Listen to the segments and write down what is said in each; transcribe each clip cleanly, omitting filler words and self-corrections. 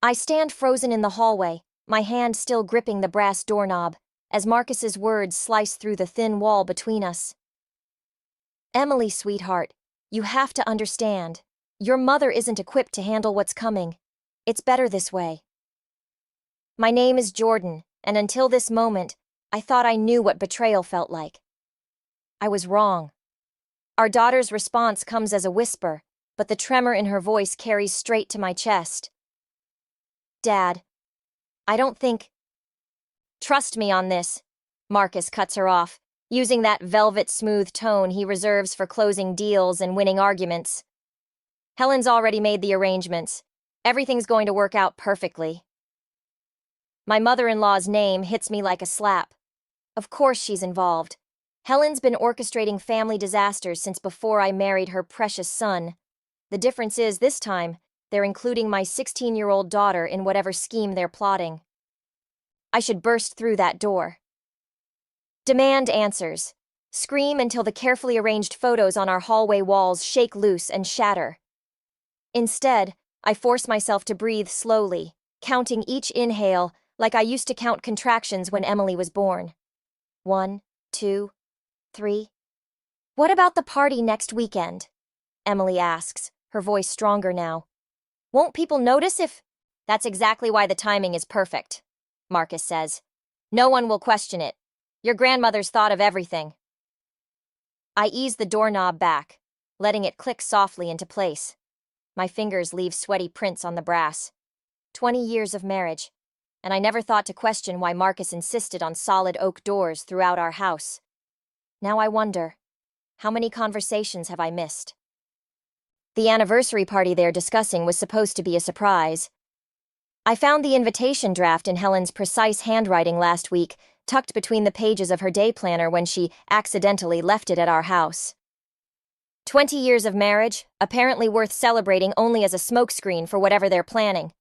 I stand frozen in the hallway, my hand still gripping the brass doorknob, as Marcus's words slice through the thin wall between us. Emily, sweetheart, you have to understand. Your mother isn't equipped to handle what's coming. It's better this way. My name is Jordan, and until this moment, I thought I knew what betrayal felt like. I was wrong. Our daughter's response comes as a whisper, but the tremor in her voice carries straight to my chest. Dad, I don't think... Trust me on this, Marcus cuts her off, using that velvet-smooth tone he reserves for closing deals and winning arguments. Helen's already made the arrangements. Everything's going to work out perfectly. My mother-in-law's name hits me like a slap. Of course she's involved. Helen's been orchestrating family disasters since before I married her precious son. The difference is, this time, they're including my 16-year-old daughter in whatever scheme they're plotting. I should burst through that door. Demand answers. Scream until the carefully arranged photos on our hallway walls shake loose and shatter. Instead, I force myself to breathe slowly, counting each inhale like I used to count contractions when Emily was born. 1, 2, 3. What about the party next weekend? Emily asks, her voice stronger now. Won't people notice if... That's exactly why the timing is perfect, Marcus says. No one will question it. Your grandmother's thought of everything. I ease the doorknob back, letting it click softly into place. My fingers leave sweaty prints on the brass. 20 years of marriage, and I never thought to question why Marcus insisted on solid oak doors throughout our house. Now I wonder, how many conversations have I missed? The anniversary party they're discussing was supposed to be a surprise. I found the invitation draft in Helen's precise handwriting last week, tucked between the pages of her day planner when she accidentally left it at our house. 20 years of marriage, apparently worth celebrating only as a smokescreen for whatever they're planning.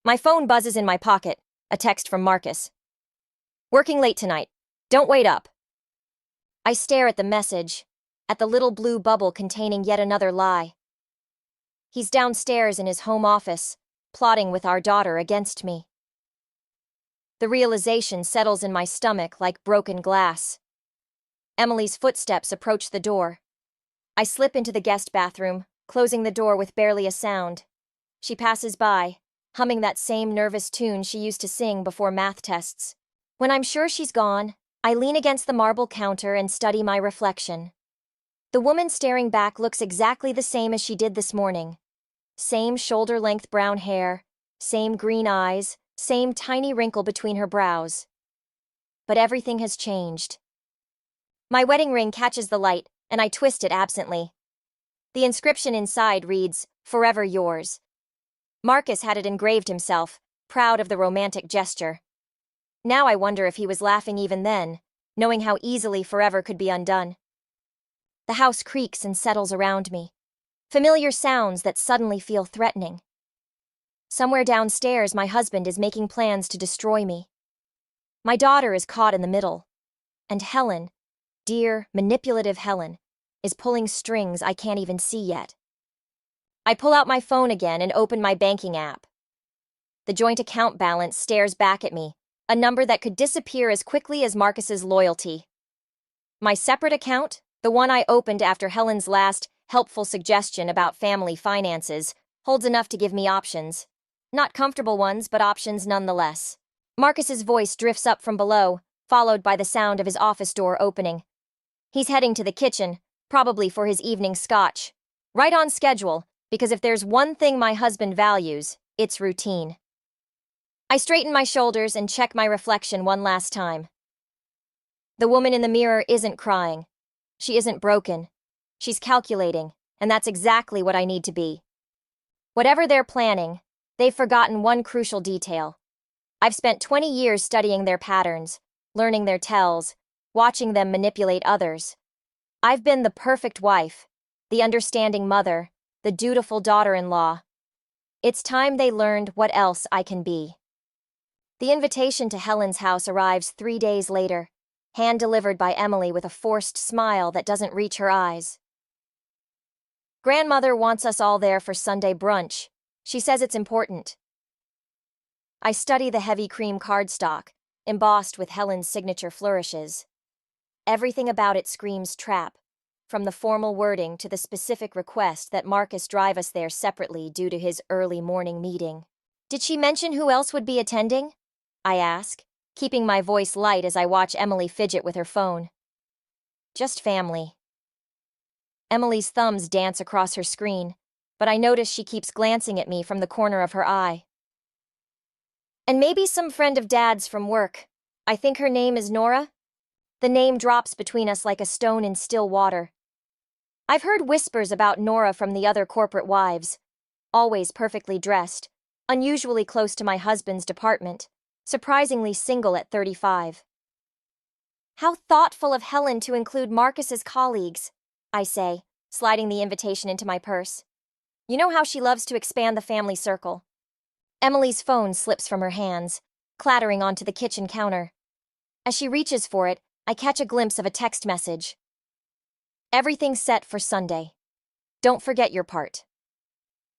My phone buzzes in my pocket, a text from Marcus. Working late tonight. Don't wait up. I stare at the message, at the little blue bubble containing yet another lie. He's downstairs in his home office, plotting with our daughter against me. The realization settles in my stomach like broken glass. Emily's footsteps approach the door. I slip into the guest bathroom, closing the door with barely a sound. She passes by, humming that same nervous tune she used to sing before math tests. When I'm sure she's gone, I lean against the marble counter and study my reflection. The woman staring back looks exactly the same as she did this morning. Same shoulder-length brown hair, same green eyes, same tiny wrinkle between her brows. But everything has changed. My wedding ring catches the light, and I twist it absently. The inscription inside reads, "Forever yours." Marcus had it engraved himself, proud of the romantic gesture. Now I wonder if he was laughing even then, knowing how easily forever could be undone. The house creaks and settles around me. Familiar sounds that suddenly feel threatening. Somewhere downstairs, my husband is making plans to destroy me. My daughter is caught in the middle. And Helen, dear, manipulative Helen, is pulling strings I can't even see yet. I pull out my phone again and open my banking app. The joint account balance stares back at me, a number that could disappear as quickly as Marcus's loyalty. My separate account, the one I opened after Helen's last helpful suggestion about family finances, holds enough to give me options. Not comfortable ones, but options nonetheless. Marcus's voice drifts up from below, followed by the sound of his office door opening. He's heading to the kitchen, probably for his evening scotch. Right on schedule, because if there's one thing my husband values, it's routine. I straighten my shoulders and check my reflection one last time. The woman in the mirror isn't crying. She isn't broken. She's calculating, and that's exactly what I need to be. Whatever they're planning, they've forgotten one crucial detail. I've spent 20 years studying their patterns, learning their tells, watching them manipulate others. I've been the perfect wife, the understanding mother, the dutiful daughter-in-law. It's time they learned what else I can be. The invitation to Helen's house arrives 3 days later, hand-delivered by Emily with a forced smile that doesn't reach her eyes. Grandmother wants us all there for Sunday brunch. She says it's important. I study the heavy cream cardstock, embossed with Helen's signature flourishes. Everything about it screams trap, from the formal wording to the specific request that Marcus drive us there separately due to his early morning meeting. Did she mention who else would be attending? I ask, keeping my voice light as I watch Emily fidget with her phone. Just family. Emily's thumbs dance across her screen, but I notice she keeps glancing at me from the corner of her eye. And maybe some friend of Dad's from work. I think her name is Nora. The name drops between us like a stone in still water. I've heard whispers about Nora from the other corporate wives. Always perfectly dressed, unusually close to my husband's department, surprisingly single at 35. How thoughtful of Helen to include Marcus's colleagues, I say, sliding the invitation into my purse. You know how she loves to expand the family circle. Emily's phone slips from her hands, clattering onto the kitchen counter. As she reaches for it, I catch a glimpse of a text message. Everything's set for Sunday. Don't forget your part.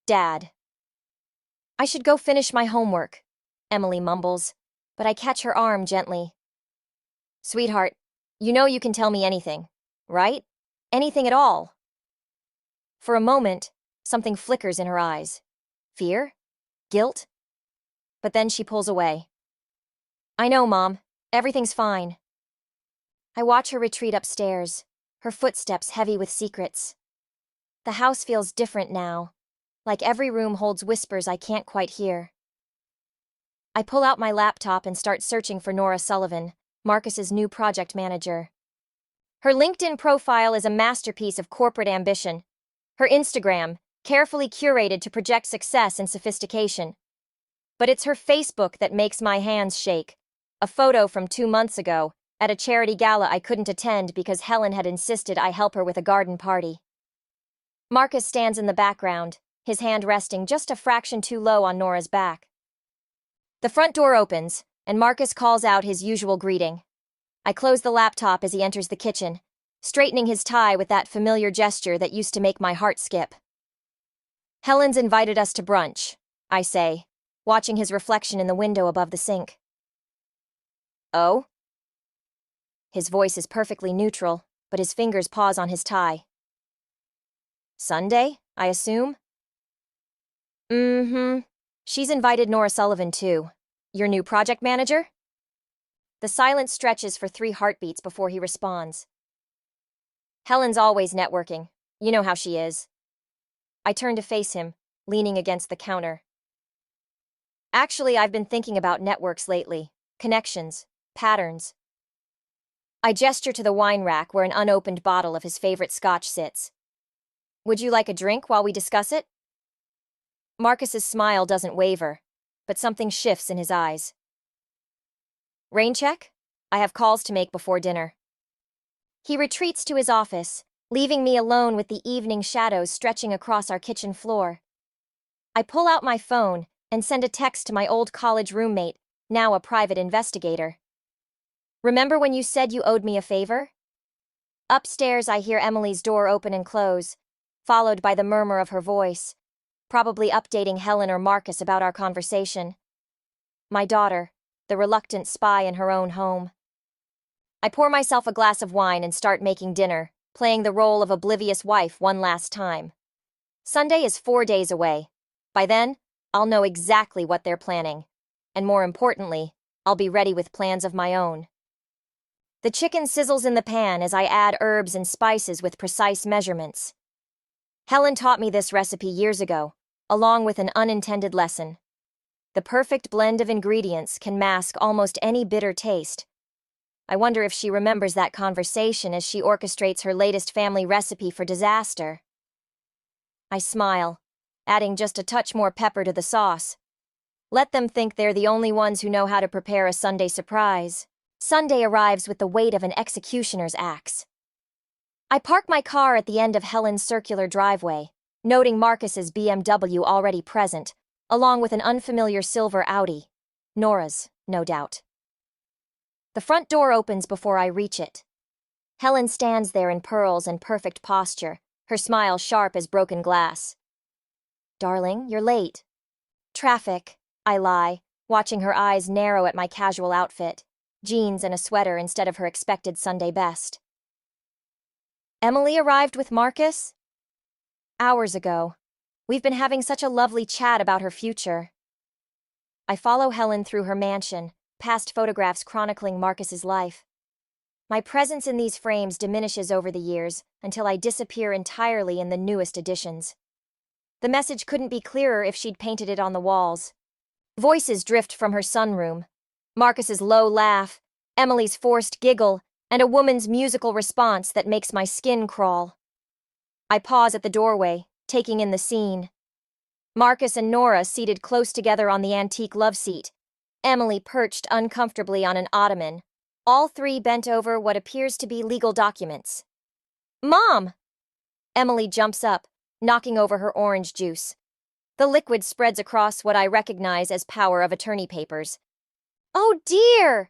Dad. I should go finish my homework, Emily mumbles, but I catch her arm gently. Sweetheart, you know you can tell me anything, right? Anything at all. For a moment, something flickers in her eyes. Fear? Guilt? But then she pulls away. I know, Mom. Everything's fine. I watch her retreat upstairs, her footsteps heavy with secrets. The house feels different now, like every room holds whispers I can't quite hear. I pull out my laptop and start searching for Nora Sullivan, Marcus's new project manager. Her LinkedIn profile is a masterpiece of corporate ambition. Her Instagram, carefully curated to project success and sophistication. But it's her Facebook that makes my hands shake. A photo from 2 months ago, at a charity gala I couldn't attend because Helen had insisted I help her with a garden party. Marcus stands in the background, his hand resting just a fraction too low on Nora's back. The front door opens, and Marcus calls out his usual greeting. I close the laptop as he enters the kitchen, straightening his tie with that familiar gesture that used to make my heart skip. Helen's invited us to brunch, I say, watching his reflection in the window above the sink. Oh? His voice is perfectly neutral, but his fingers pause on his tie. Sunday, I assume? She's invited Nora Sullivan too. Your new project manager? The silence stretches for 3 heartbeats before he responds. Helen's always networking. You know how she is. I turn to face him, leaning against the counter. Actually, I've been thinking about networks lately. Connections. Patterns. I gesture to the wine rack where an unopened bottle of his favorite scotch sits. Would you like a drink while we discuss it? Marcus's smile doesn't waver, but something shifts in his eyes. Rain check? I have calls to make before dinner. He retreats to his office, leaving me alone with the evening shadows stretching across our kitchen floor. I pull out my phone and send a text to my old college roommate, now a private investigator. Remember when you said you owed me a favor? Upstairs, I hear Emily's door open and close, followed by the murmur of her voice, probably updating Helen or Marcus about our conversation. My daughter, the reluctant spy in her own home. I pour myself a glass of wine and start making dinner, playing the role of oblivious wife one last time. Sunday is 4 days away. By then, I'll know exactly what they're planning. And more importantly, I'll be ready with plans of my own. The chicken sizzles in the pan as I add herbs and spices with precise measurements. Helen taught me this recipe years ago, along with an unintended lesson. The perfect blend of ingredients can mask almost any bitter taste. I wonder if she remembers that conversation as she orchestrates her latest family recipe for disaster. I smile, adding just a touch more pepper to the sauce. Let them think they're the only ones who know how to prepare a Sunday surprise. Sunday arrives with the weight of an executioner's axe. I park my car at the end of Helen's circular driveway, noting Marcus's BMW already present, along with an unfamiliar silver Audi. Nora's, no doubt. The front door opens before I reach it. Helen stands there in pearls and perfect posture, her smile sharp as broken glass. Darling, you're late. Traffic, I lie, watching her eyes narrow at my casual outfit, jeans and a sweater instead of her expected Sunday best. Emily arrived with Marcus? Hours ago. We've been having such a lovely chat about her future. I follow Helen through her mansion, past photographs chronicling Marcus's life. My presence in these frames diminishes over the years until I disappear entirely in the newest editions. The message couldn't be clearer if she'd painted it on the walls. Voices drift from her sunroom. Marcus's low laugh, Emily's forced giggle, and a woman's musical response that makes my skin crawl. I pause at the doorway, taking in the scene. Marcus and Nora seated close together on the antique love seat, Emily perched uncomfortably on an ottoman, all three bent over what appears to be legal documents. "Mom!" Emily jumps up, knocking over her orange juice. The liquid spreads across what I recognize as power of attorney papers. "Oh dear!"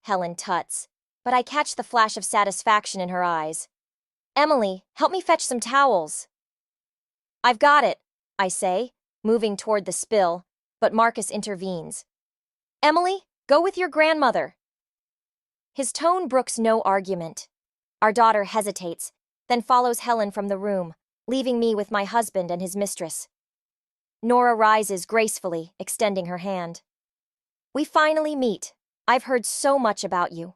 Helen tuts, but I catch the flash of satisfaction in her eyes. "Emily, help me fetch some towels." "I've got it," I say, moving toward the spill, but Marcus intervenes. "Emily, go with your grandmother." His tone brooks no argument. Our daughter hesitates, then follows Helen from the room, leaving me with my husband and his mistress. Nora rises gracefully, extending her hand. "We finally meet. I've heard so much about you."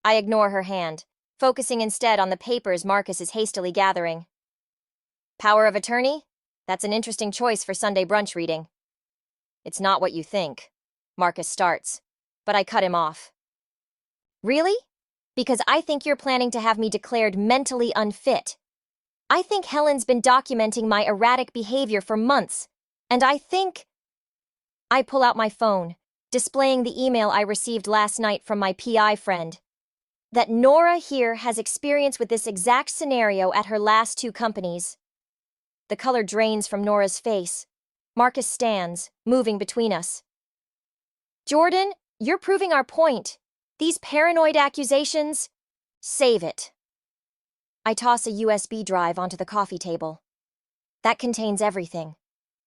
I ignore her hand, focusing instead on the papers Marcus is hastily gathering. "Power of attorney? That's an interesting choice for Sunday brunch reading." "It's not what you think," Marcus starts, but I cut him off. "Really? Because I think you're planning to have me declared mentally unfit. I think Helen's been documenting my erratic behavior for months, and I think—" I pull out my phone, displaying the email I received last night from my PI friend. "That Nora here has experience with this exact scenario at her last two companies." The color drains from Nora's face. Marcus stands, moving between us. "Jordan, you're proving our point. These paranoid accusations, save it." I toss a USB drive onto the coffee table. That contains everything.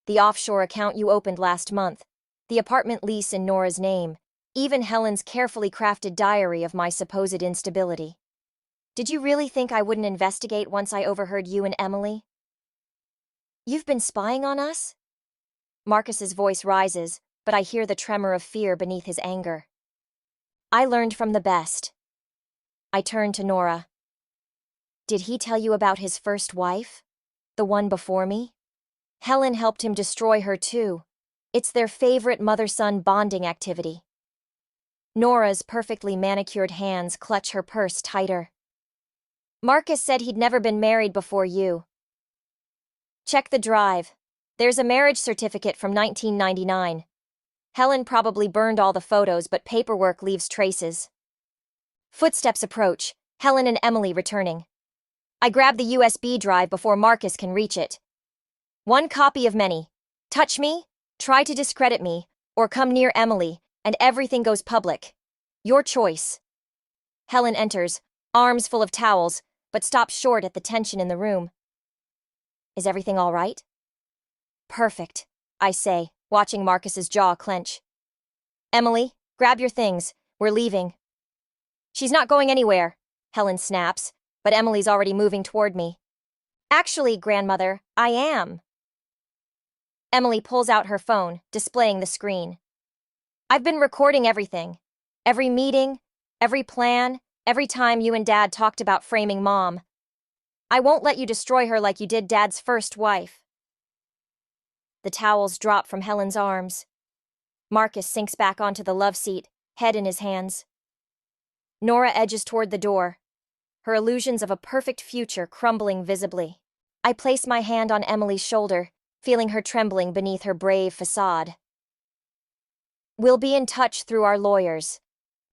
The offshore account you opened last month, the apartment lease in Nora's name, even Helen's carefully crafted diary of my supposed instability. Did you really think I wouldn't investigate once I overheard you and Emily? "You've been spying on us?" Marcus's voice rises, but I hear the tremor of fear beneath his anger. "I learned from the best." I turn to Nora. "Did he tell you about his first wife? The one before me? Helen helped him destroy her too. It's their favorite mother-son bonding activity." Nora's perfectly manicured hands clutch her purse tighter. "Marcus said he'd never been married before you." "Check the drive. There's a marriage certificate from 1999. Helen probably burned all the photos, but paperwork leaves traces." Footsteps approach, Helen and Emily returning. I grab the USB drive before Marcus can reach it. "One copy of many. Touch me, try to discredit me, or come near Emily, and everything goes public. Your choice." Helen enters, arms full of towels, but stops short at the tension in the room. "Is everything all right?" "Perfect," I say, watching Marcus's jaw clench. "Emily, grab your things. We're leaving." "She's not going anywhere," Helen snaps, but Emily's already moving toward me. "Actually, grandmother, I am." Emily pulls out her phone, displaying the screen. "I've been recording everything. Every meeting, every plan, every time you and Dad talked about framing Mom. I won't let you destroy her like you did Dad's first wife." The towels drop from Helen's arms. Marcus sinks back onto the love seat, head in his hands. Nora edges toward the door, her illusions of a perfect future crumbling visibly. I place my hand on Emily's shoulder, feeling her trembling beneath her brave facade. "We'll be in touch through our lawyers.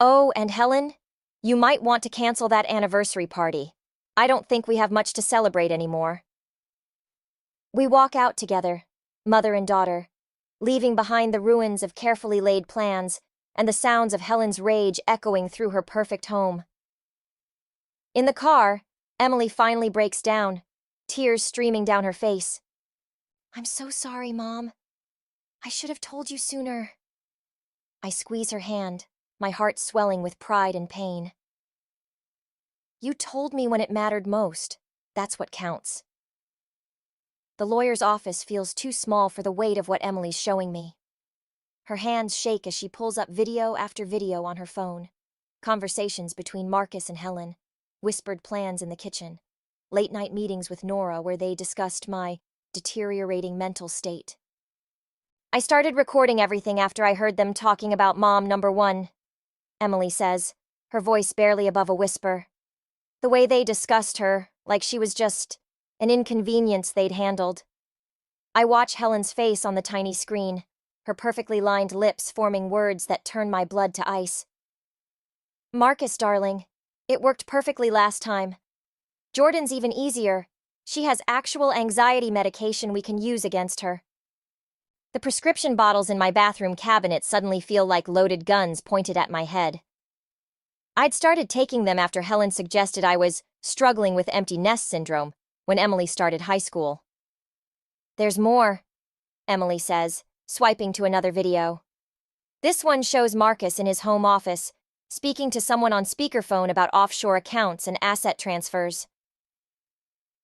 Oh, and Helen, you might want to cancel that anniversary party. I don't think we have much to celebrate anymore." We walk out together, mother and daughter, leaving behind the ruins of carefully laid plans and the sounds of Helen's rage echoing through her perfect home. In the car, Emily finally breaks down, tears streaming down her face. "I'm so sorry, Mom. I should have told you sooner." I squeeze her hand, my heart swelling with pride and pain. You told me when it mattered most. That's what counts. The lawyer's office feels too small for the weight of what Emily's showing me. Her hands shake as she pulls up video after video on her phone. Conversations between Marcus and Helen, whispered plans in the kitchen, late-night meetings with Nora where they discussed my deteriorating mental state. I started recording everything after I heard them talking about mom number one, Emily says, her voice barely above a whisper. The way they discussed her, like she was just an inconvenience they'd handled. I watch Helen's face on the tiny screen, her perfectly lined lips forming words that turn my blood to ice. Marcus, darling, it worked perfectly last time. Jordan's even easier. She has actual anxiety medication we can use against her. The prescription bottles in my bathroom cabinet suddenly feel like loaded guns pointed at my head. I'd started taking them after Helen suggested I was struggling with empty nest syndrome when Emily started high school. There's more, Emily says, swiping to another video. This one shows Marcus in his home office, speaking to someone on speakerphone about offshore accounts and asset transfers.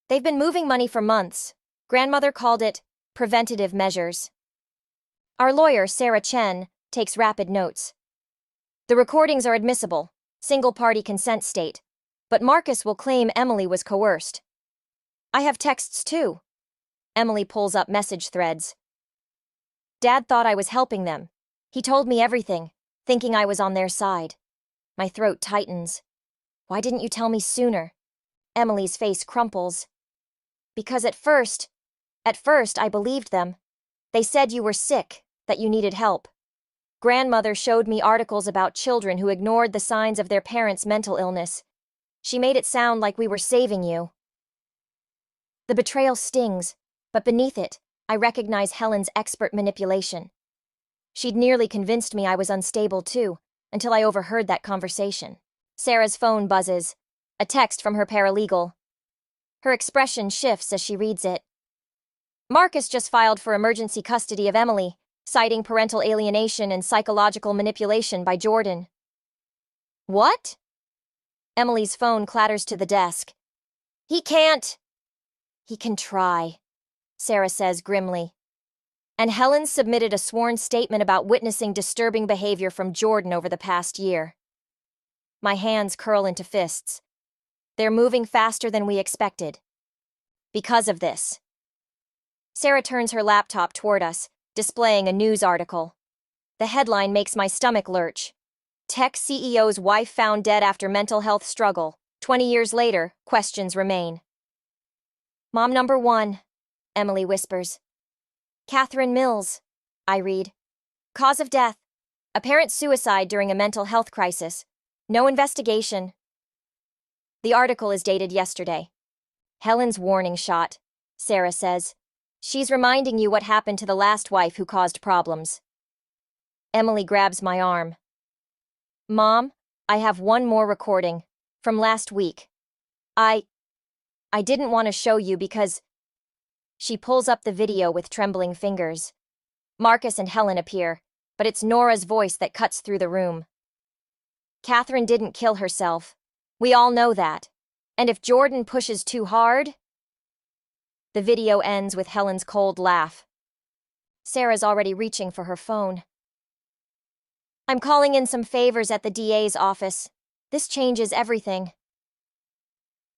They've been moving money for months. Grandmother called it preventative measures. Our lawyer, Sarah Chen, takes rapid notes. The recordings are admissible, single-party consent state, but Marcus will claim Emily was coerced. I have texts too. Emily pulls up message threads. Dad thought I was helping them. He told me everything, thinking I was on their side. My throat tightens. Why didn't you tell me sooner? Emily's face crumples. Because at first I believed them. They said you were sick, that you needed help. Grandmother showed me articles about children who ignored the signs of their parents' mental illness. She made it sound like we were saving you. The betrayal stings, but beneath it, I recognize Helen's expert manipulation. She'd nearly convinced me I was unstable too, until I overheard that conversation. Sarah's phone buzzes, a text from her paralegal. Her expression shifts as she reads it. Marcus just filed for emergency custody of Emily, citing parental alienation and psychological manipulation by Jordan. What? Emily's phone clatters to the desk. He can't. He can try, Sarah says grimly. And Helen submitted a sworn statement about witnessing disturbing behavior from Jordan over the past year. My hands curl into fists. They're moving faster than we expected. Because of this. Sarah turns her laptop toward us, displaying a news article. The headline makes my stomach lurch. Tech CEO's wife found dead after mental health struggle. 20 years later, questions remain. Mom number one, Emily whispers. Catherine Mills, I read. Cause of death. Apparent suicide during a mental health crisis. No investigation. The article is dated yesterday. Helen's warning shot, Sarah says. She's reminding you what happened to the last wife who caused problems. Emily grabs my arm. Mom, I have one more recording, from last week. I didn't want to show you because... She pulls up the video with trembling fingers. Marcus and Helen appear, but it's Nora's voice that cuts through the room. Catherine didn't kill herself. We all know that. And if Jordan pushes too hard... The video ends with Helen's cold laugh. Sarah's already reaching for her phone. I'm calling in some favors at the DA's office. This changes everything.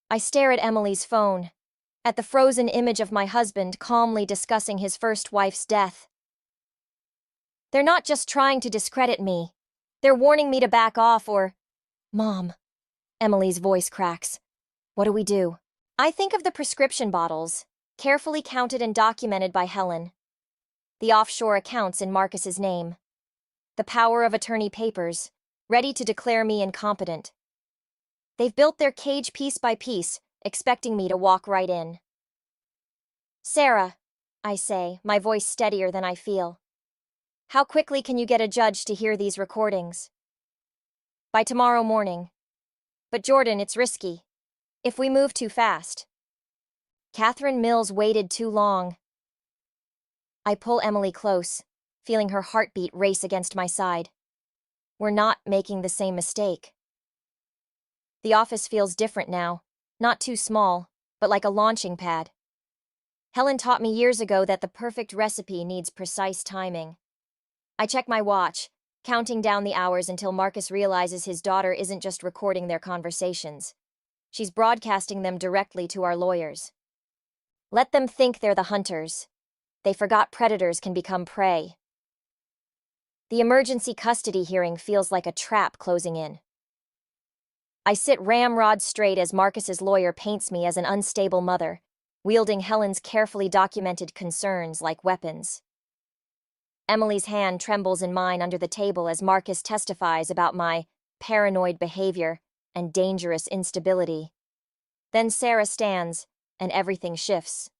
I stare at Emily's phone, at the frozen image of my husband calmly discussing his first wife's death. They're not just trying to discredit me. They're warning me to back off or... Mom. Emily's voice cracks. What do we do? I think of the prescription bottles, carefully counted and documented by Helen. The offshore accounts in Marcus's name. The power of attorney papers, ready to declare me incompetent. They've built their cage piece by piece, expecting me to walk right in. Sarah, I say, my voice steadier than I feel. How quickly can you get a judge to hear these recordings? By tomorrow morning. But Jordan, it's risky. If we move too fast. Catherine Mills waited too long. I pull Emily close, feeling her heartbeat race against my side. We're not making the same mistake. The office feels different now, not too small, but like a launching pad. Helen taught me years ago that the perfect recipe needs precise timing. I check my watch, counting down the hours until Marcus realizes his daughter isn't just recording their conversations. She's broadcasting them directly to our lawyers. Let them think they're the hunters. They forgot predators can become prey. The emergency custody hearing feels like a trap closing in. I sit ramrod straight as Marcus's lawyer paints me as an unstable mother, wielding Helen's carefully documented concerns like weapons. Emily's hand trembles in mine under the table as Marcus testifies about my paranoid behavior and dangerous instability. Then Sarah stands, and everything shifts.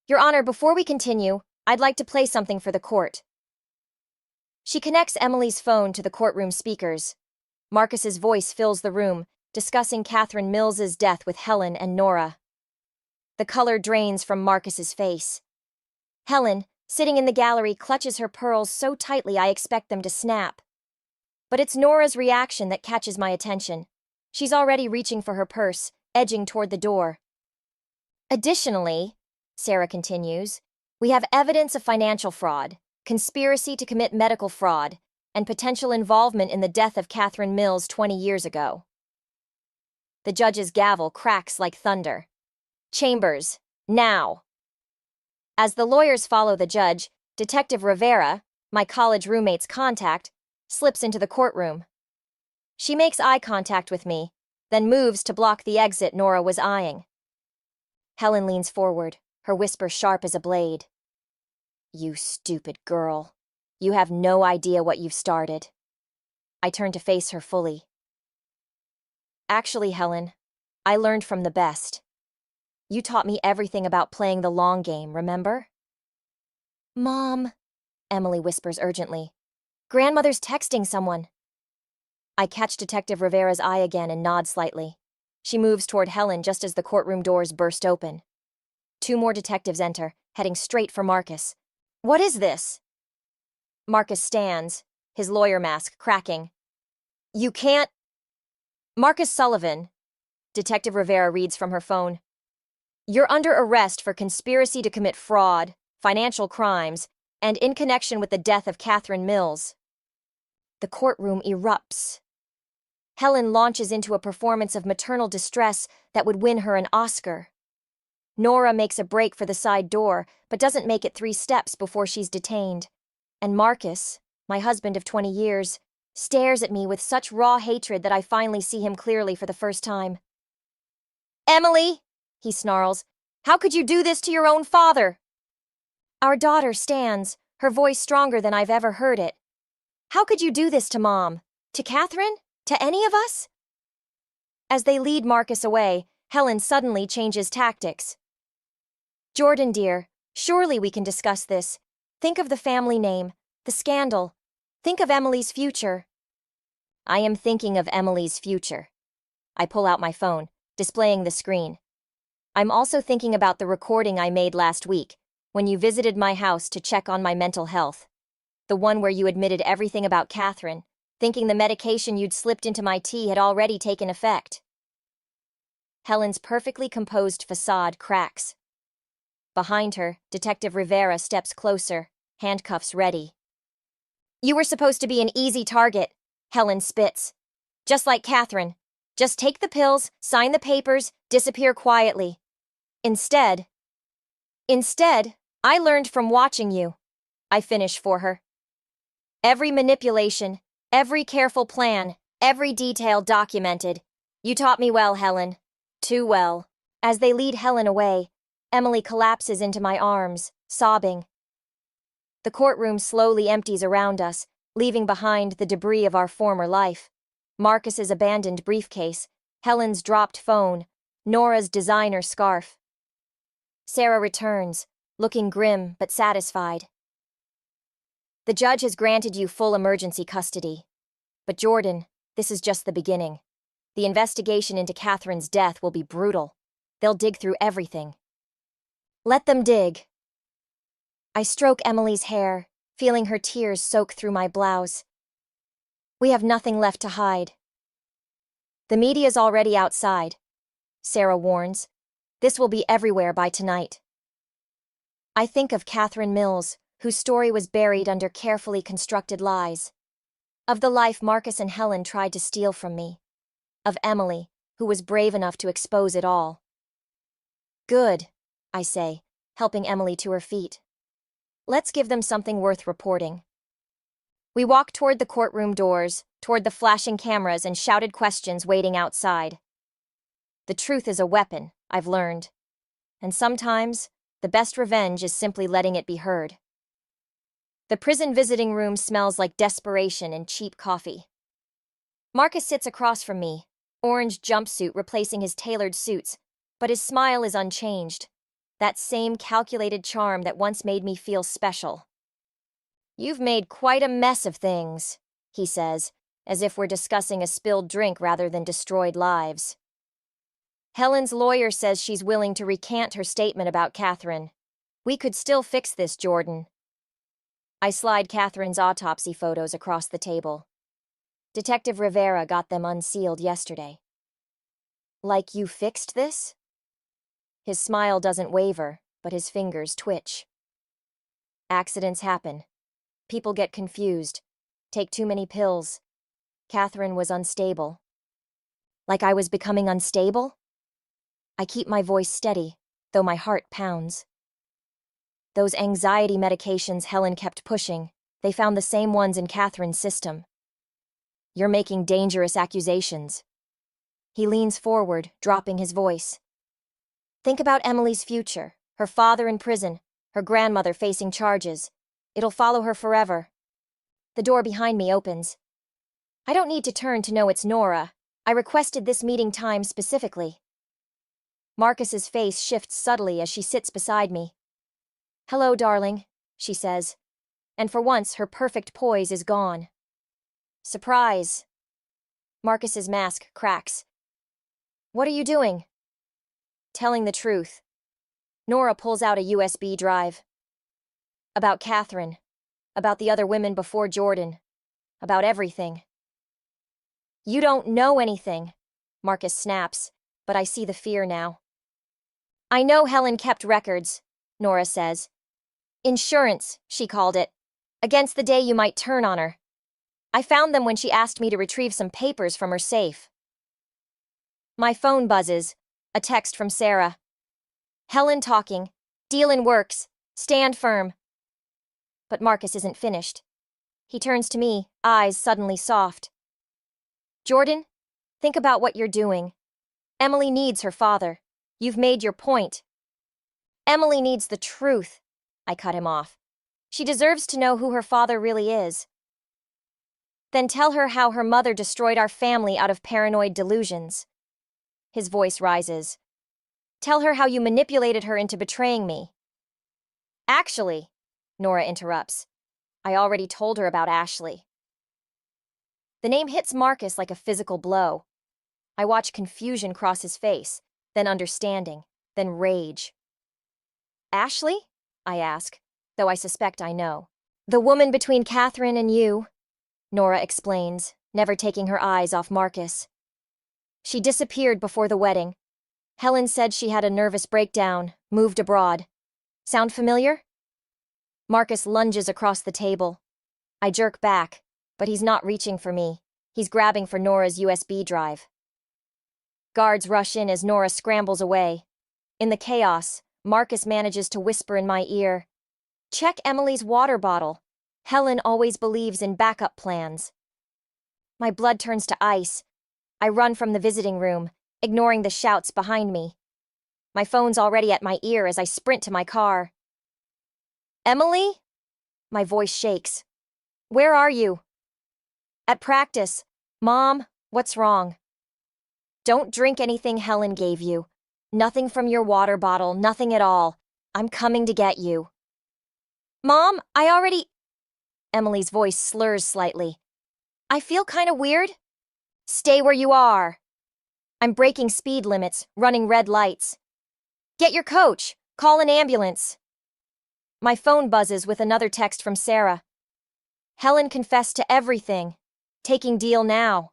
Your Honor, before we continue, I'd like to play something for the court. She connects Emily's phone to the courtroom speakers. Marcus's voice fills the room, discussing Catherine Mills's death with Helen and Nora. The color drains from Marcus's face. Helen, sitting in the gallery, clutches her pearls so tightly I expect them to snap. But it's Nora's reaction that catches my attention. She's already reaching for her purse, edging toward the door. Additionally, Sarah continues, we have evidence of financial fraud, conspiracy to commit medical fraud, and potential involvement in the death of Catherine Mills 20 years ago. The judge's gavel cracks like thunder. Chambers, now! As the lawyers follow the judge, Detective Rivera, my college roommate's contact, slips into the courtroom. She makes eye contact with me, then moves to block the exit Nora was eyeing. Helen leans forward, her whisper sharp as a blade. You stupid girl. You have no idea what you've started. I turn to face her fully. Actually, Helen, I learned from the best. You taught me everything about playing the long game, remember? Mom, Emily whispers urgently. Grandmother's texting someone. I catch Detective Rivera's eye again and nod slightly. She moves toward Helen just as the courtroom doors burst open. 2 more detectives enter, heading straight for Marcus. What is this? Marcus stands, his lawyer mask cracking. You can't... Marcus Sullivan, Detective Rivera reads from her phone. You're under arrest for conspiracy to commit fraud, financial crimes, and in connection with the death of Catherine Mills. The courtroom erupts. Helen launches into a performance of maternal distress that would win her an Oscar. Nora makes a break for the side door, but doesn't make it 3 steps before she's detained. And Marcus, my husband of 20 years, stares at me with such raw hatred that I finally see him clearly for the first time. Emily, he snarls, how could you do this to your own father? Our daughter stands, her voice stronger than I've ever heard it. How could you do this to Mom? To Catherine? To any of us? As they lead Marcus away, Helen suddenly changes tactics. Jordan, dear, surely we can discuss this. Think of the family name, the scandal. Think of Emily's future. I am thinking of Emily's future. I pull out my phone, displaying the screen. I'm also thinking about the recording I made last week, when you visited my house to check on my mental health. The one where you admitted everything about Catherine, thinking the medication you'd slipped into my tea had already taken effect. Helen's perfectly composed facade cracks. Behind her, Detective Rivera steps closer, handcuffs ready. You were supposed to be an easy target, Helen spits. Just like Catherine. Just take the pills, sign the papers, disappear quietly. Instead, I learned from watching you. I finish for her. Every manipulation, every careful plan, every detail documented. You taught me well, Helen. Too well. As they lead Helen away, Emily collapses into my arms, sobbing. The courtroom slowly empties around us, leaving behind the debris of our former life. Marcus's abandoned briefcase, Helen's dropped phone, Nora's designer scarf. Sarah returns, looking grim but satisfied. The judge has granted you full emergency custody. But Jordan, this is just the beginning. The investigation into Catherine's death will be brutal. They'll dig through everything. Let them dig. I stroke Emily's hair, feeling her tears soak through my blouse. We have nothing left to hide. The media's already outside, Sarah warns. This will be everywhere by tonight. I think of Catherine Mills, whose story was buried under carefully constructed lies. Of the life Marcus and Helen tried to steal from me. Of Emily, who was brave enough to expose it all. Good, I say, helping Emily to her feet. Let's give them something worth reporting. We walked toward the courtroom doors, toward the flashing cameras and shouted questions waiting outside. The truth is a weapon, I've learned. And sometimes, the best revenge is simply letting it be heard. The prison visiting room smells like desperation and cheap coffee. Marcus sits across from me, orange jumpsuit replacing his tailored suits, but his smile is unchanged. That same calculated charm that once made me feel special. You've made quite a mess of things, he says, as if we're discussing a spilled drink rather than destroyed lives. Helen's lawyer says she's willing to recant her statement about Catherine. We could still fix this, Jordan. I slide Catherine's autopsy photos across the table. Detective Rivera got them unsealed yesterday. Like you fixed this? His smile doesn't waver, but his fingers twitch. Accidents happen. People get confused, take too many pills. Catherine was unstable. Like I was becoming unstable? I keep my voice steady, though my heart pounds. Those anxiety medications Helen kept pushing, they found the same ones in Catherine's system. You're making dangerous accusations. He leans forward, dropping his voice. Think about Emily's future, her father in prison, her grandmother facing charges. It'll follow her forever. The door behind me opens. I don't need to turn to know it's Nora. I requested this meeting time specifically. Marcus's face shifts subtly as she sits beside me. Hello, darling, she says. And for once, her perfect poise is gone. Surprise. Marcus's mask cracks. What are you doing? Telling the truth. Nora pulls out a USB drive. About Catherine. About the other women before Jordan. About everything. You don't know anything, Marcus snaps, but I see the fear now. I know Helen kept records, Nora says. Insurance, she called it. Against the day you might turn on her. I found them when she asked me to retrieve some papers from her safe. My phone buzzes. A text from Sarah. Helen talking. Deal in works. Stand firm. But Marcus isn't finished. He turns to me, eyes suddenly soft. Jordan, think about what you're doing. Emily needs her father. You've made your point. Emily needs the truth. I cut him off. She deserves to know who her father really is. Then tell her how her mother destroyed our family out of paranoid delusions. His voice rises. Tell her how you manipulated her into betraying me. Actually, Nora interrupts. I already told her about Ashley. The name hits Marcus like a physical blow. I watch confusion cross his face, then understanding, then rage. Ashley? I ask, though I suspect I know. The woman between Catherine and you, Nora explains, never taking her eyes off Marcus. She disappeared before the wedding. Helen said she had a nervous breakdown, moved abroad. Sound familiar? Marcus lunges across the table. I jerk back, but he's not reaching for me. He's grabbing for Nora's USB drive. Guards rush in as Nora scrambles away. In the chaos, Marcus manages to whisper in my ear, check Emily's water bottle. Helen always believes in backup plans. My blood turns to ice. I run from the visiting room, ignoring the shouts behind me. My phone's already at my ear as I sprint to my car. Emily? My voice shakes. Where are you? At practice. Mom, what's wrong? Don't drink anything Helen gave you. Nothing from your water bottle, nothing at all. I'm coming to get you. Mom, I already... Emily's voice slurs slightly. I feel kind of weird. Stay where you are. I'm breaking speed limits, running red lights. Get your coach. Call an ambulance. My phone buzzes with another text from Sarah. Helen confessed to everything. Taking deal now.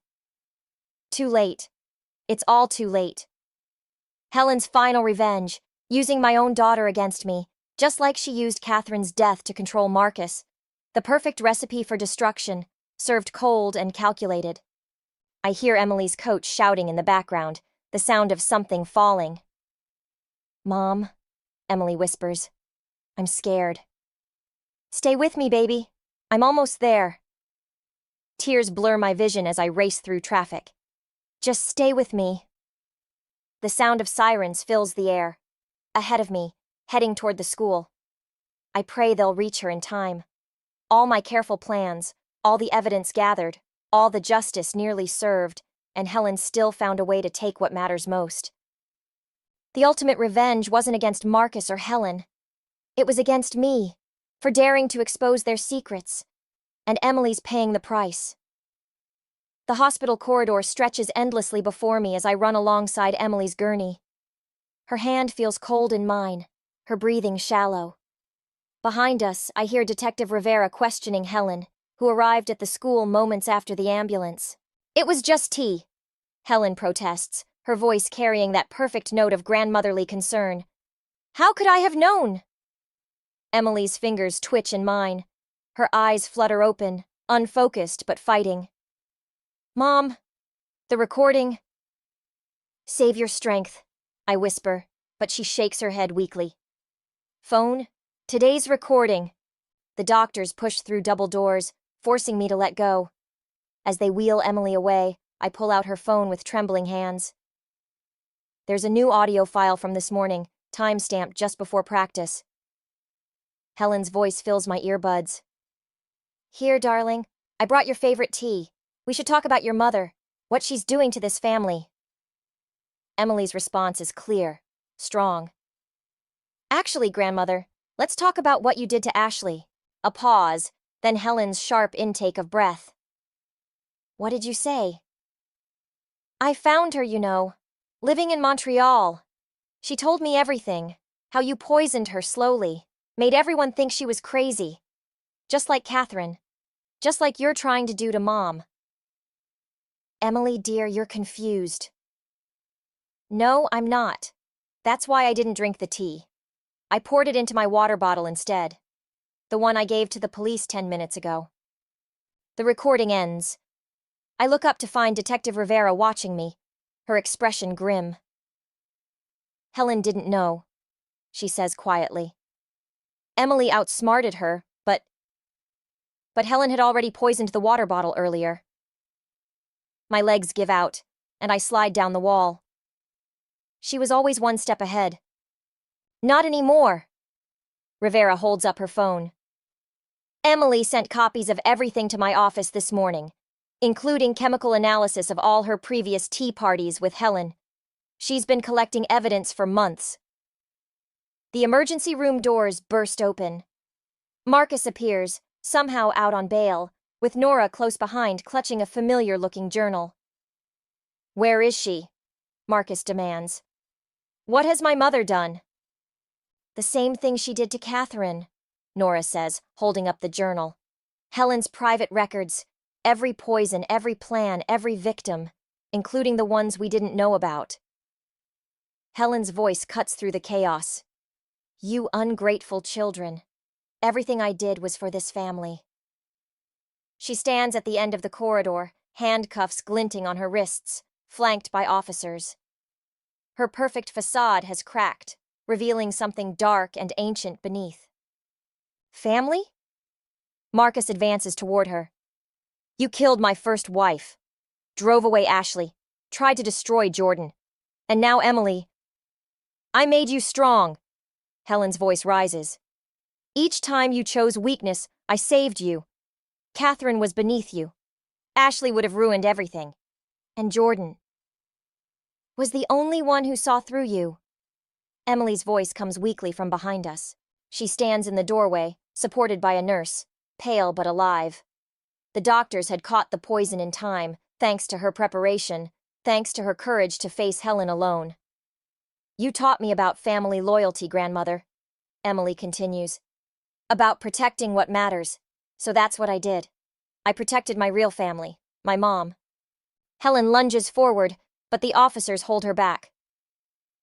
Too late. It's all too late. Helen's final revenge, using my own daughter against me, just like she used Catherine's death to control Marcus. The perfect recipe for destruction, served cold and calculated. I hear Emily's coach shouting in the background, the sound of something falling. "Mom," Emily whispers. "I'm scared." "Stay with me, baby. I'm almost there." Tears blur my vision as I race through traffic. "Just stay with me." The sound of sirens fills the air. Ahead of me, heading toward the school. I pray they'll reach her in time. All my careful plans, all the evidence gathered, all the justice nearly served, and Helen still found a way to take what matters most. The ultimate revenge wasn't against Marcus or Helen. It was against me, for daring to expose their secrets. And Emily's paying the price. The hospital corridor stretches endlessly before me as I run alongside Emily's gurney. Her hand feels cold in mine, her breathing shallow. Behind us, I hear Detective Rivera questioning Helen, who arrived at the school moments after the ambulance. "It was just tea," Helen protests, her voice carrying that perfect note of grandmotherly concern. "How could I have known?" Emily's fingers twitch in mine. Her eyes flutter open, unfocused but fighting. "Mom, the recording." "Save your strength," I whisper, but she shakes her head weakly. "Phone? Today's recording." The doctors push through double doors, forcing me to let go. As they wheel Emily away, I pull out her phone with trembling hands. There's a new audio file from this morning, time-stamped just before practice. Helen's voice fills my earbuds. "Here, darling, I brought your favorite tea. We should talk about your mother, what she's doing to this family." Emily's response is clear, strong. "Actually, grandmother, let's talk about what you did to Ashley." A pause, then Helen's sharp intake of breath. "What did you say?" "I found her, you know, living in Montreal. She told me everything, how you poisoned her slowly, made everyone think she was crazy. Just like Catherine. Just like you're trying to do to Mom." "Emily, dear, you're confused." "No, I'm not. That's why I didn't drink the tea. I poured it into my water bottle instead. The one I gave to the police 10 minutes ago." The recording ends. I look up to find Detective Rivera watching me, her expression grim. "Helen didn't know," she says quietly. "Emily outsmarted her, but Helen had already poisoned the water bottle earlier." My legs give out, and I slide down the wall. She was always one step ahead. "Not anymore." Rivera holds up her phone. "Emily sent copies of everything to my office this morning, including chemical analysis of all her previous tea parties with Helen. She's been collecting evidence for months." The emergency room doors burst open. Marcus appears, somehow out on bail, with Nora close behind clutching a familiar-looking journal. "Where is she?" Marcus demands. "What has my mother done?" "The same thing she did to Catherine," Nora says, holding up the journal. "Helen's private records, every poison, every plan, every victim, including the ones we didn't know about." Helen's voice cuts through the chaos. "You ungrateful children. Everything I did was for this family." She stands at the end of the corridor, handcuffs glinting on her wrists, flanked by officers. Her perfect facade has cracked, revealing something dark and ancient beneath. "Family?" Marcus advances toward her. "You killed my first wife, drove away Ashley, tried to destroy Jordan, and now Emily. I made you strong." Helen's voice rises. "Each time you chose weakness, I saved you. Catherine was beneath you. Ashley would have ruined everything. And Jordan was the only one who saw through you." Emily's voice comes weakly from behind us. She stands in the doorway, supported by a nurse, pale but alive. The doctors had caught the poison in time, thanks to her preparation, thanks to her courage to face Helen alone. "You taught me about family loyalty, grandmother," Emily continues. "About protecting what matters. So that's what I did. I protected my real family, My mom. Helen lunges forward, but the officers hold her back.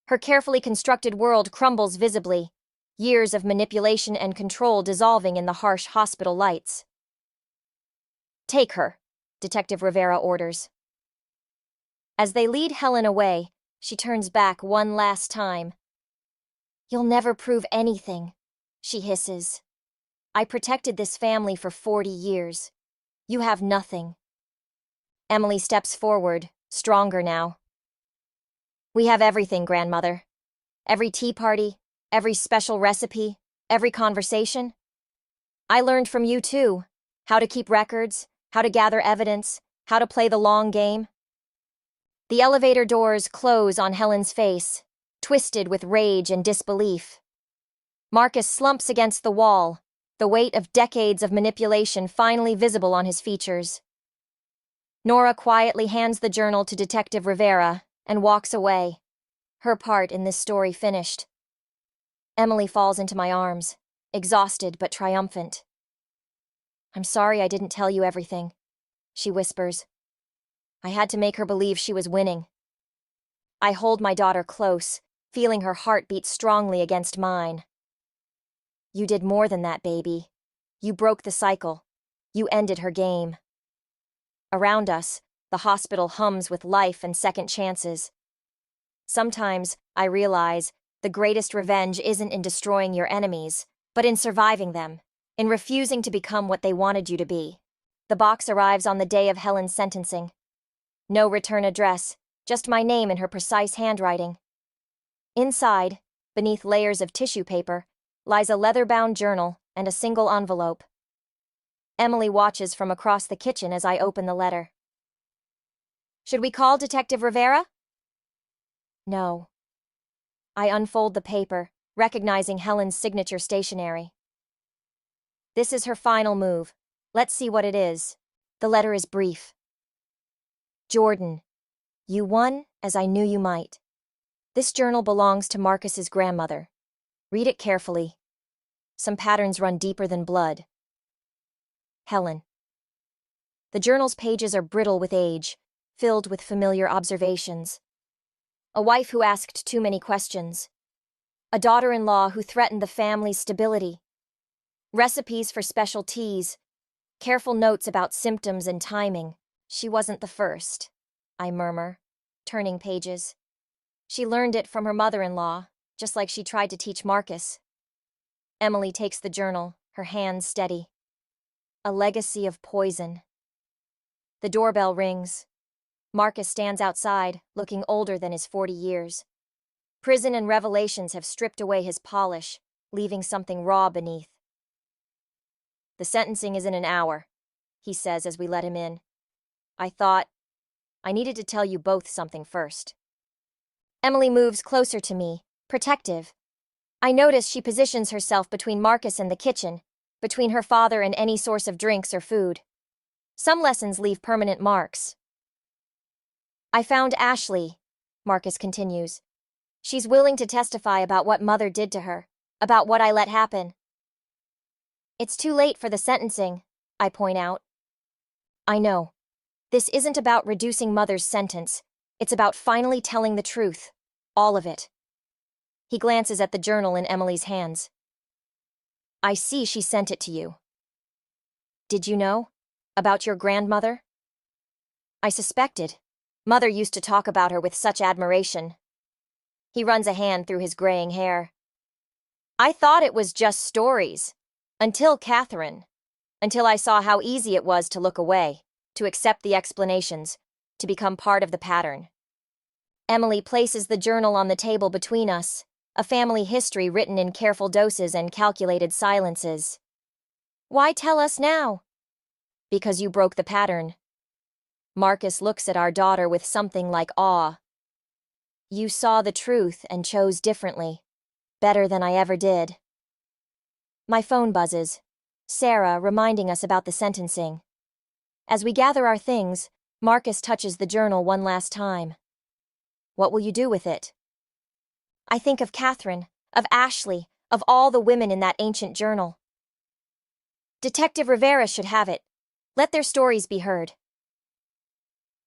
Her carefully constructed world crumbles visibly, years of manipulation and control dissolving in the harsh hospital lights. Take her, Detective Rivera orders. As they lead Helen away, she turns back one last time. You'll never prove anything, she hisses. I protected this family for 40 years. You have nothing. Emily steps forward, stronger now. We have everything, grandmother. Every tea party, every special recipe, every conversation. I learned from you too, how to keep records, how to gather evidence, how to play the long game. The elevator doors close on Helen's face, twisted with rage and disbelief. Marcus slumps against the wall, the weight of decades of manipulation finally visible on his features. Nora quietly hands the journal to Detective Rivera and walks away, her part in this story finished. Emily falls into my arms, exhausted but triumphant. I'm sorry I didn't tell you everything, she whispers. I had to make her believe she was winning. I hold my daughter close, feeling her heart beat strongly against mine. You did more than that, baby. You broke the cycle. You ended her game. Around us, the hospital hums with life and second chances. Sometimes, I realize, the greatest revenge isn't in destroying your enemies, but in surviving them, in refusing to become what they wanted you to be. The box arrives on the day of Helen's sentencing. No return address, just my name in her precise handwriting. Inside, beneath layers of tissue paper, lies a leather-bound journal and a single envelope. Emily watches from across the kitchen as I open the letter. Should we call Detective Rivera? No. I unfold the paper, recognizing Helen's signature stationery. This is her final move. Let's see what it is. The letter is brief. Jordan, you won as I knew you might. This journal belongs to Marcus's grandmother. Read it carefully. Some patterns run deeper than blood. Helen. The journal's pages are brittle with age, filled with familiar observations. A wife who asked too many questions. A daughter-in-law who threatened the family's stability. Recipes for special teas. Careful notes about symptoms and timing. She wasn't the first, I murmur, turning pages. She learned it from her mother-in-law, just like she tried to teach Marcus. Emily takes the journal, her hands steady. A legacy of poison. The doorbell rings. Marcus stands outside, looking older than his 40 years. Prison and revelations have stripped away his polish, leaving something raw beneath. The sentencing is in an hour, he says as we let him in. I thought I needed to tell you both something first. Emily moves closer to me, protective. I notice she positions herself between Marcus and the kitchen, between her father and any source of drinks or food. Some lessons leave permanent marks. I found Ashley, Marcus continues. She's willing to testify about what Mother did to her, about what I let happen. It's too late for the sentencing, I point out. I know. This isn't about reducing Mother's sentence. It's about finally telling the truth. All of it. He glances at the journal in Emily's hands. I see she sent it to you. Did you know? About your grandmother? I suspected. Mother used to talk about her with such admiration. He runs a hand through his graying hair. I thought it was just stories. Until Catherine. Until I saw how easy it was to look away, to accept the explanations, to become part of the pattern. Emily places the journal on the table between us, a family history written in careful doses and calculated silences. Why tell us now? Because you broke the pattern. Marcus looks at our daughter with something like awe. You saw the truth and chose differently. Better than I ever did. My phone buzzes. Sarah reminding us about the sentencing. As we gather our things, Marcus touches the journal one last time. What will you do with it? I think of Catherine, of Ashley, of all the women in that ancient journal. Detective Rivera should have it. Let their stories be heard.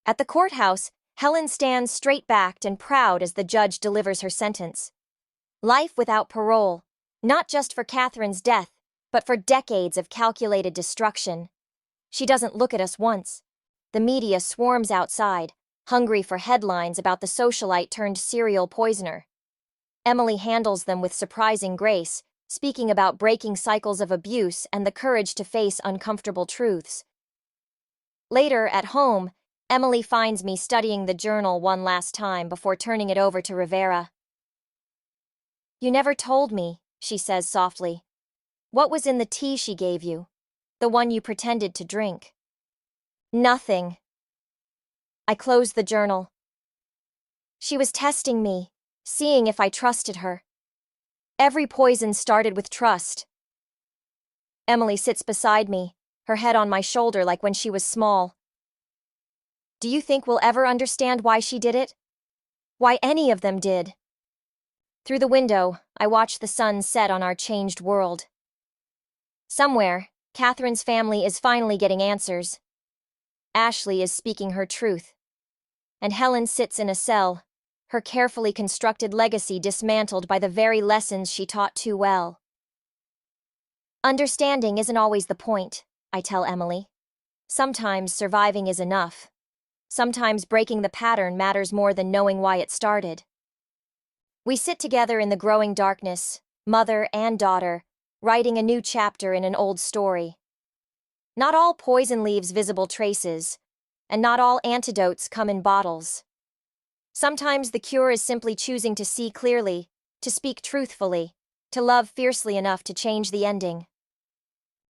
At the courthouse, Helen stands straight-backed and proud as the judge delivers her sentence. Life without parole, not just for Catherine's death, but for decades of calculated destruction. She doesn't look at us once. The media swarms outside, hungry for headlines about the socialite turned serial poisoner. Emily handles them with surprising grace, speaking about breaking cycles of abuse and the courage to face uncomfortable truths. Later, at home, Emily finds me studying the journal one last time before turning it over to Rivera. "You never told me," she says softly. "What was in the tea she gave you? The one you pretended to drink?" "Nothing." I close the journal. "She was testing me, seeing if I trusted her. Every poison started with trust." Emily sits beside me, her head on my shoulder like when she was small. "Do you think we'll ever understand why she did it? Why any of them did?" Through the window, I watch the sun set on our changed world. Somewhere, Catherine's family is finally getting answers. Ashley is speaking her truth. And Helen sits in a cell, her carefully constructed legacy dismantled by the very lessons she taught too well. "Understanding isn't always the point," I tell Emily. "Sometimes surviving is enough. Sometimes breaking the pattern matters more than knowing why it started." We sit together in the growing darkness, mother and daughter, writing a new chapter in an old story. Not all poison leaves visible traces, and not all antidotes come in bottles. Sometimes the cure is simply choosing to see clearly, to speak truthfully, to love fiercely enough to change the ending.